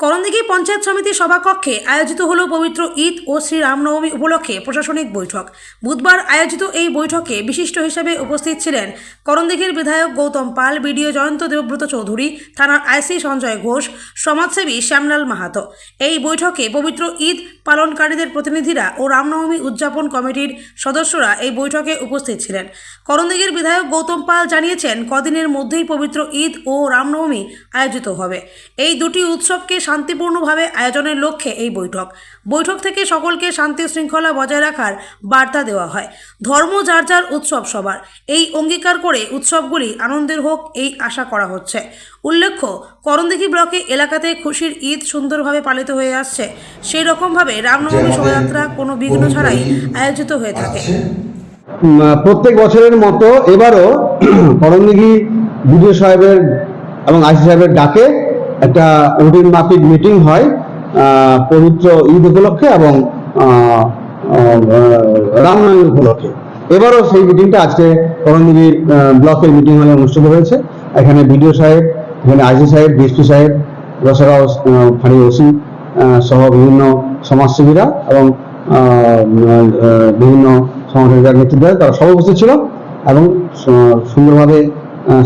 করণদিঘি পঞ্চায়েত সমিতি সভাকক্ষে আয়োজিত হলো পবিত্র ঈদ ও শ্রী রামনবমী উপলক্ষে প্রশাসনিক বৈঠক। বুধবার আয়োজিত এই বৈঠকে বিশিষ্ট হিসেবে উপস্থিত ছিলেন করণদিঘির বিধায়ক গৌতম পাল, বিডিও জয়ন্ত দেবব্রত চৌধুরী, থানার আইসি সঞ্জয় ঘোষ, সমাজসেবী শ্যামলাল মাহাতো। এই বৈঠকে পবিত্র ঈদ পালনকারীদের প্রতিনিধিরা ও রামনবমী উদযাপন কমিটির সদস্যরা এই বৈঠকে উপস্থিত ছিলেন। করণদিঘির বিধায়ক গৌতম পাল জানিয়েছেন, কদিনের মধ্যেই পবিত্র ঈদ ও রামনবমী আয়োজিত হবে। এই দুটি উৎসবকে শান্তিপূর্ণভাবে আয়োজনের লক্ষ্যে এই বৈঠক থেকে সকলকে শান্তি শৃঙ্খলা বজায় রাখার বার্তা দেওয়া হয়। ধর্ম যার যার, উৎসব সবার, এই অঙ্গীকার করে উৎসবগুলি আনন্দের হোক এই আশা করা হচ্ছে। উল্লেখ্য, করণদিঘি ব্লকে এলাকাতে খুশির ঈদ সুন্দরভাবে পালিত হয়ে আসছে। সেই রকমভাবে রামনবমী শোভাযাত্রা কোনো বিঘ্ন ছাড়াই আয়োজিত হয়ে থাকে। প্রত্যেক বছরের মতো এবারও করণদিঘি বিডিও সাহেবের এবং আইসি সাহেবের ডাকে একটা রুটিন মাফিক মিটিং হয় পবিত্র ঈদ উপলক্ষে এবং রামনবমী উপলক্ষে। এবারও সেই মিটিংটা আজকে করণদিঘি ব্লকের মিটিং হলে অনুষ্ঠিত হয়েছে। এখানে বিডিও সাহেব, এখানে আইসি সাহেব, ডিএসপি সাহেব, রসগাঁও ফাঁড়ি ওসি সহ বিভিন্ন সমাজসেবীরা এবং বিভিন্ন সংগঠনের নেতৃত্বে তারা সব উপস্থিত ছিল এবং সুন্দরভাবে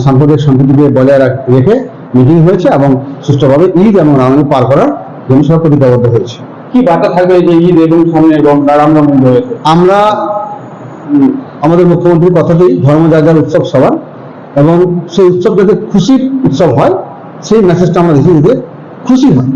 সাম্প্রদায়িক সম্প্রীতিকে বজায় রেখে মিটিং হয়েছে এবং সুষ্ঠুভাবে ঈদ এবং রামনবমী পার করার জন্য সব প্রতিজ্ঞাবদ্ধ হয়েছে। কি বার্তা থাকবে যে ঈদ এবং সামনে রামনবমী রয়েছে? আমরা আমাদের মুখ্যমন্ত্রীর কথাতেই ধর্ম যার যার, উৎসব সবার, এবং সেই উৎসব যাতে খুশির উৎসব হয় সেই মেসেজটা আমরা দেখি, খুশি হয়।